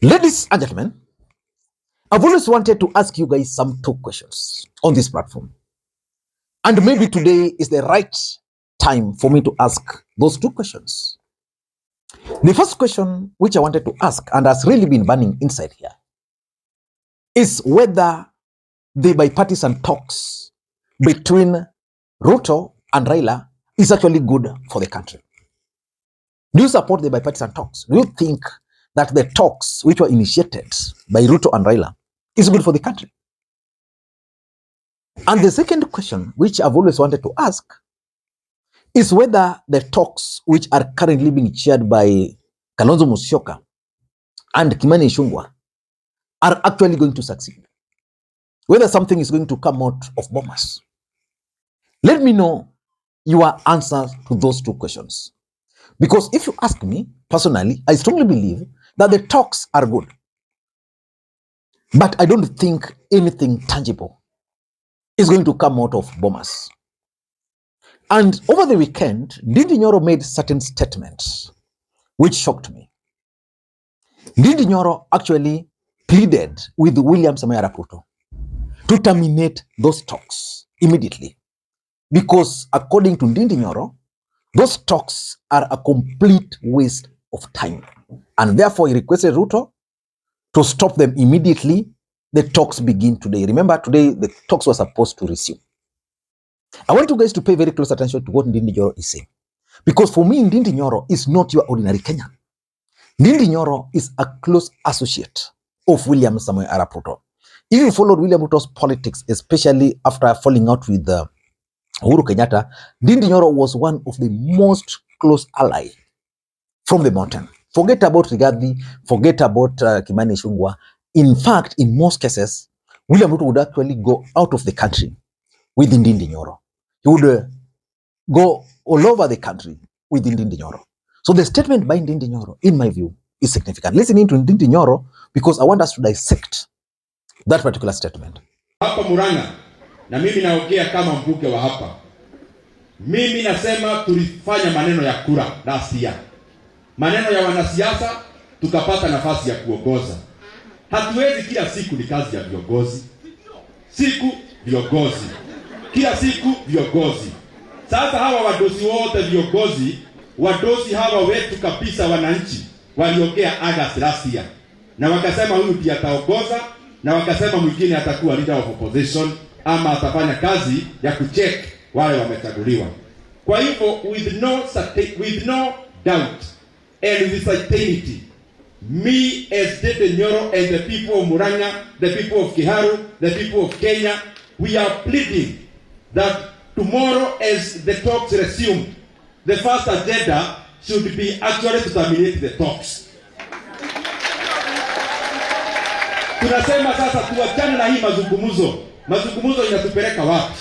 Ladies and gentlemen, I've always wanted to ask you guys some two questions on this platform. And maybe today is the right time for me to ask those two questions. The first question which I wanted to ask, and has really been burning inside here, is whether the bipartisan talks between Ruto and Raila is actually good for the country. Do you support the bipartisan talks? Do you think that the talks which were initiated by Ruto and Raila is good for the country? And the second question, which I've always wanted to ask, is whether the talks which are currently being chaired by Kalonzo Musyoka and Kimani Ichung'wah are actually going to succeed. Whether something is going to come out of Bomas. Let me know your answer to those two questions. Because if you ask me, personally, I strongly believe that the talks are good. But I don't think anything tangible is going to come out of Bomas. And over the weekend, Ndindi Nyoro made certain statements which shocked me. Ndindi Nyoro actually pleaded with William Ruto to terminate those talks immediately. Because according to Ndindi Nyoro, those talks are a complete waste of time. And therefore, he requested Ruto to stop them immediately. The talks begin today. Remember, today the talks were supposed to resume. I want you guys to pay very close attention to what Ndindi Nyoro is saying. Because for me, Ndindi Nyoro is not your ordinary Kenyan. Ndindi Nyoro is a close associate of William Samoei Arap Ruto. If you followed William Ruto's politics, especially after falling out with Uhuru Kenyatta, Ndindi Nyoro was one of the most close allies from the mountain. Forget about Rigathi, forget about Kimani Ichung'wah. In fact, in most cases, William Ruto would actually go out of the country with Ndindi Nyoro. He would go all over the country with Ndindi Nyoro. So the statement by Ndindi Nyoro, in my view, is significant. Listening to Ndindi Nyoro, because I want us to dissect that particular statement. Hapa Murang'a, na mimi naongea kama mbunge wa hapa. Mimi nasema tulifanya maneno ya kura last year. Maneno ya wanasiasa, tukapata nafasi ya kuongoza. Hatuwezi kila siku ni kazi ya viongozi. Siku viongozi. Kila siku viongozi. Sasa hawa wadosi wote viongozi, wadosi hawa wetu kabisa wananchi, waliongea August last year. Na wakasema huyu pia ataongoza, na wakasema mwingine atakuwa leader of opposition, ama atafanya kazi ya kucheck wale wamechaguliwa. Kwa hivyo with no doubt and with certainty, me as Ndindi Nyoro and the people of Murang'a, the people of Kiharu, the people of Kenya, we are pleading that tomorrow as the talks resume, the first agenda should be actually to terminate the talks. Tunasema sasa tuachane na hii mazungumzo. Mazungumzo inatupeleka wapi?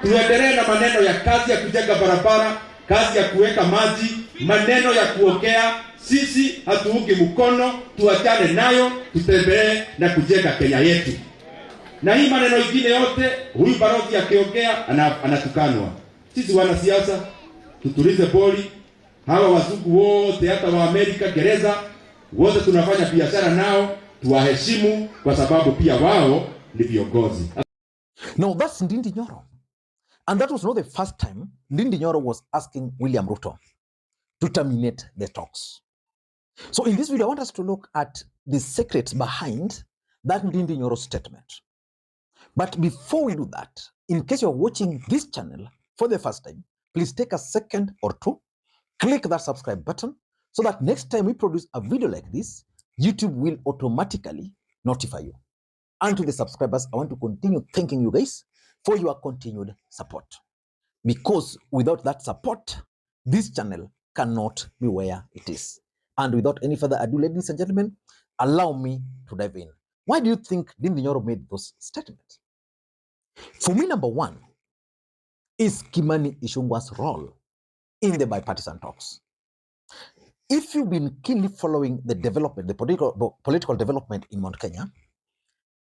Tuendelee na maneno ya kazi ya kujenga barabara, kazi ya kuweka maji, maneno ya kuongea. Sisi hatuungi mkono, tuachane nayo, tutembelee na kujenga Kenya yetu. Na hii maneno mengine yote, huyu balozi akiongea anatukanwa. Sisi wanasiasa tutulize boli. Hawa wazungu wote hata wa Amerika gereza wote tunafanya biashara nao, tuwaheshimu kwa sababu pia wao ni viongozi. No, that's Ndindi Nyoro. And that was not the first time Ndindi Nyoro was asking William Ruto to terminate the talks. So in this video, I want us to look at the secrets behind that Ndindi Nyoro statement. But before we do that, in case you're watching this channel for the first time, please take a second or two, click that subscribe button so that next time we produce a video like this, YouTube will automatically notify you. And to the subscribers, I want to continue thanking you guys for your continued support. Because without that support, this channel cannot be where it is. And without any further ado, ladies and gentlemen, allow me to dive in. Why do you think Ndindi Nyoro made those statements? For me, number one is Kimani Ichung'wah's role in the bipartisan talks. If you've been keenly following the development, the political development in Mount Kenya,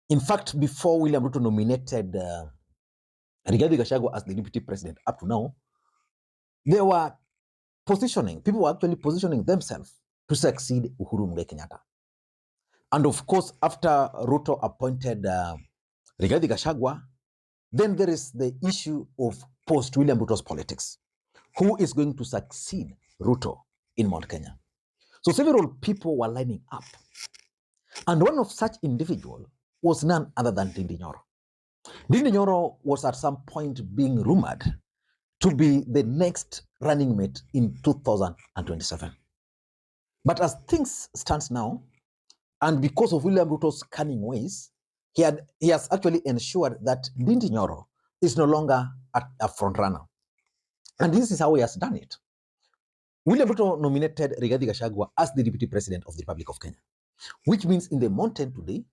in fact, before William Ruto nominated Rigathi Gachagua as the deputy president up to now, they were people were actually positioning themselves to succeed Uhuru Kenyatta. And of course, after Ruto appointed Rigathi Gachagua, then there is the issue of post-William Ruto's politics. Who is going to succeed Ruto in Mount Kenya? So several people were lining up. And one of such individual was none other than Ndindi Nyoro. Ndindi Nyoro was at some point being rumored to be the next running mate in 2027. But as things stand now, and because of William Ruto's cunning ways, he has actually ensured that Ndindi Nyoro is no longer a front runner. And this is how he has done it. William Ruto nominated Rigathi Gachagua as the Deputy President of the Republic of Kenya, which means in the mountain today,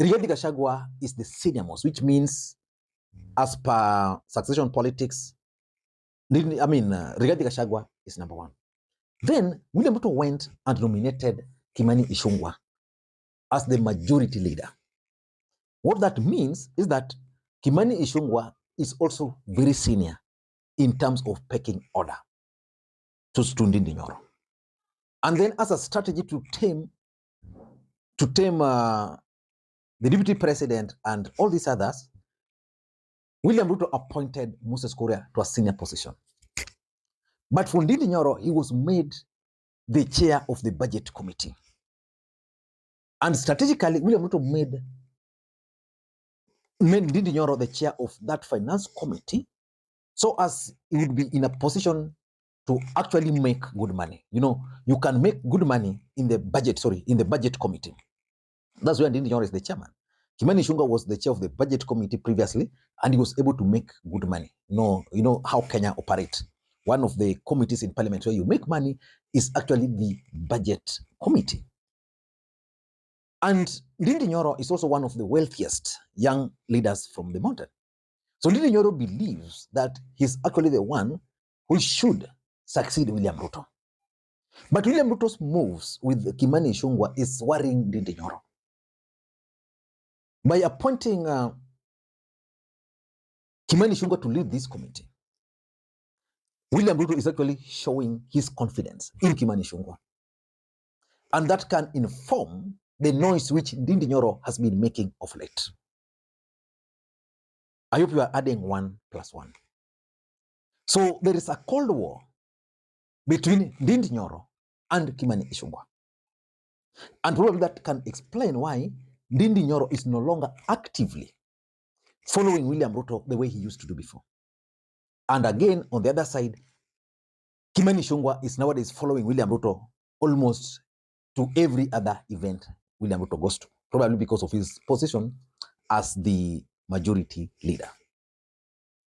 Rigathi Gachagua is the senior most, which means as per succession politics, Rigathi Gachagua is number one. Then William Ruto went and nominated Kimani Ichung'wah as the majority leader. What that means is that Kimani Ichung'wah is also very senior in terms of pecking order to Ndindi Nyoro. And then as a strategy to tame the deputy president and all these others, William Ruto appointed Moses Kuria to a senior position. But for Ndindi Nyoro, he was made the chair of the budget committee. And strategically, William Ruto made Ndindi Nyoro the chair of that finance committee, so as he would be in a position to actually make good money. You know, you can make good money in the budget committee. That's where Ndindi Nyoro is the chairman. Kimani Ichung'wah was the chair of the budget committee previously, and he was able to make good money. You know how Kenya operates. One of the committees in parliament where you make money is actually the budget committee. And Ndindi Nyoro is also one of the wealthiest young leaders from the mountain. So Ndindi Nyoro believes that he's actually the one who should succeed William Ruto. But William Ruto's moves with Kimani Ichung'wah is worrying Ndindi Nyoro. By appointing Kimani Ichung'wah to lead this committee, William Ruto is actually showing his confidence in Kimani Ichung'wah. And that can inform the noise which Ndindi Nyoro has been making of late. I hope you are adding 1 + 1. So there is a cold war between Ndindi Nyoro and Kimani Ichung'wah. And probably that can explain why Ndindi Nyoro is no longer actively following William Ruto the way he used to do before. And again, on the other side, Kimani Ichung'wah is nowadays following William Ruto almost to every other event William Ruto goes to, probably because of his position as the majority leader.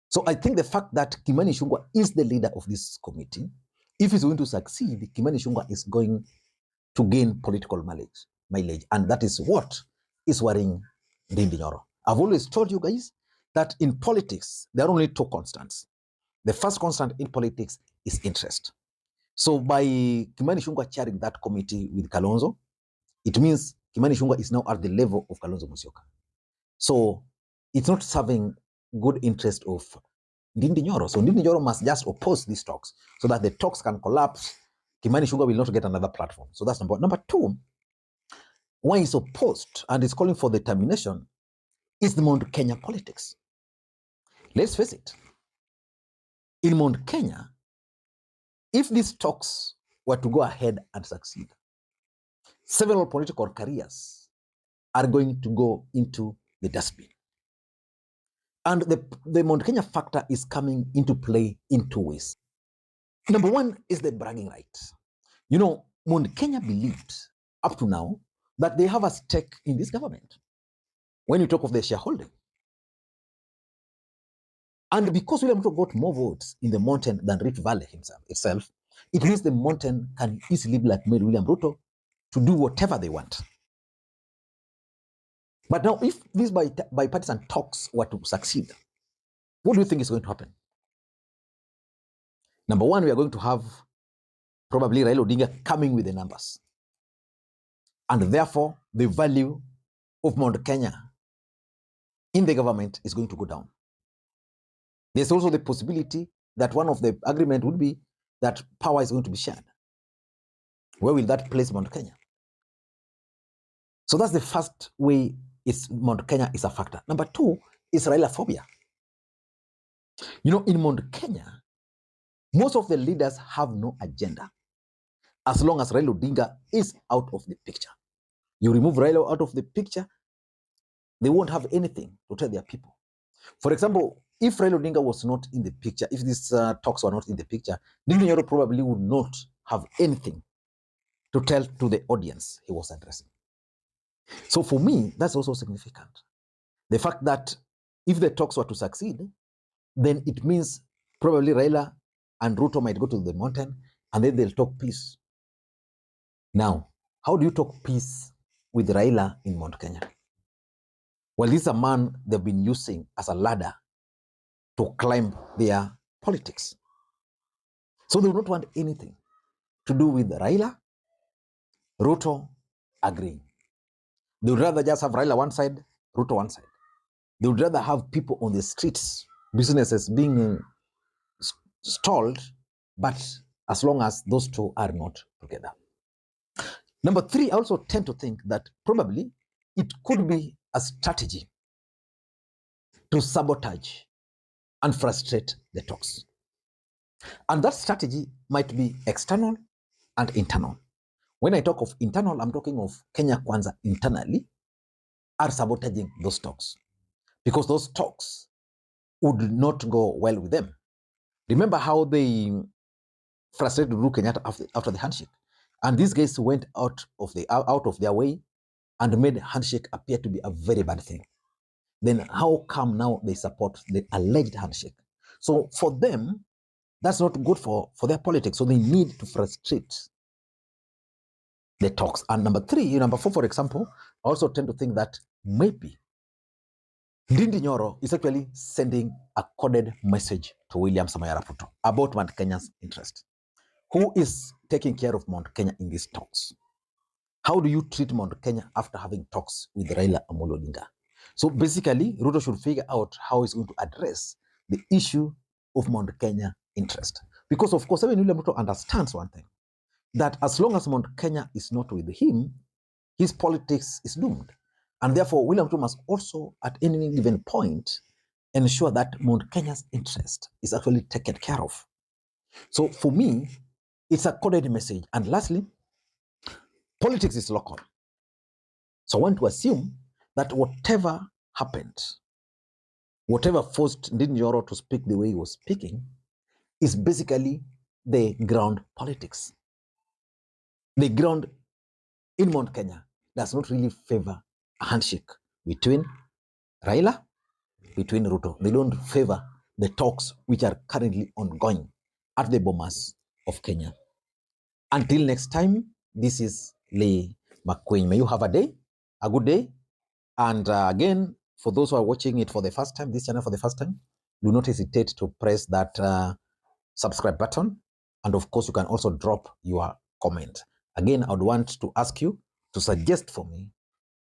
So I think the fact that Kimani Ichung'wah is the leader of this committee, if he's going to succeed, Kimani Ichung'wah is going to gain political mileage. And that is what is worrying Ndindi Nyoro. I've always told you guys that in politics, there are only 2 constants. The first constant in politics is interest. So by Kimani Ichung'wah chairing that committee with Kalonzo, it means Kimani Ichung'wah is now at the level of Kalonzo Musyoka. So it's not serving good interest of Ndindi Nyoro. So Ndindi Nyoro must just oppose these talks so that the talks can collapse. Kimani Ichung'wah will not get another platform. So that's number one. Number 2, why he's opposed and is calling for the termination is the Mount Kenya politics. Let's face it. In Mount Kenya, if these talks were to go ahead and succeed, several political careers are going to go into the dustbin. And the Mount Kenya factor is coming into play in 2 ways. Number 1 is the bragging right. You know, Mount Kenya believed up to now that they have a stake in this government when you talk of the shareholding. And because William Ruto got more votes in the mountain than Rivalry itself, it means the mountain can easily blackmail William Ruto to do whatever they want. But now, if these bipartisan talks were to succeed, what do you think is going to happen? Number 1, we are going to have probably Raila Odinga coming with the numbers. And therefore, the value of Mount Kenya in the government is going to go down. There's also the possibility that one of the agreement would be that power is going to be shared. Where will that place Mount Kenya? So that's the first way Mount Kenya is a factor. Number two is Raila phobia. You know, in Mount Kenya, most of the leaders have no agenda as long as Raila Odinga is out of the picture. You remove Raila out of the picture, they won't have anything to tell their people. For example, if Raila Odinga was not in the picture, if these talks were not in the picture, Ndindi Nyoro probably would not have anything to tell to the audience he was addressing. So for me, that's also significant. The fact that if the talks were to succeed, then it means probably Raila and Ruto might go to the mountain and then they'll talk peace. Now, how do you talk peace with Raila in Mount Kenya? Well, this is a man they've been using as a ladder to climb their politics. So they will not want anything to do with Raila, Ruto agreeing. They would rather just have Raila one side, Ruto one side. They would rather have people on the streets, businesses being stalled, but as long as those two are not together. Number three, I also tend to think that probably it could be a strategy to sabotage and frustrate the talks. And that strategy might be external and internal. When I talk of internal, I'm talking of Kenya Kwanza internally are sabotaging those talks because those talks would not go well with them. Remember how they frustrated Uhuru Kenyatta after the handshake, and these guys went out of their way and made handshake appear to be a very bad thing. Then how come now they support the alleged handshake? So for them, that's not good for their politics. So they need to frustrate the talks. And number four, for example, I also tend to think that maybe Ndindi Nyoro is actually sending a coded message to William Ruto about Mount Kenya's interest. Who is taking care of Mount Kenya in these talks? How do you treat Mount Kenya after having talks with Raila Odinga? So basically, Ruto should figure out how he's going to address the issue of Mount Kenya interest. Because of course, even William Ruto understands one thing, that as long as Mount Kenya is not with him, his politics is doomed. And therefore, William Ruto must also, at any given point, ensure that Mount Kenya's interest is actually taken care of. So for me, it's a coded message. And lastly, politics is local. So I want to assume that whatever happened, whatever forced Ndindi Nyoro to speak the way he was speaking, is basically the ground politics. The ground in Mount Kenya does not really favor a handshake between Raila, between Ruto. They don't favor the talks which are currently ongoing at the Bomas of Kenya. Until next time, this is Lee Makwiny. May you have a good day. And again, for those who are watching it for the first time, this channel for the first time, do not hesitate to press that subscribe button. And of course, you can also drop your comment. Again, I would want to ask you to suggest for me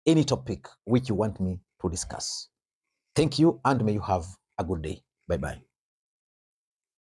any topic which you want me to discuss. Thank you, and may you have a good day. Bye-bye.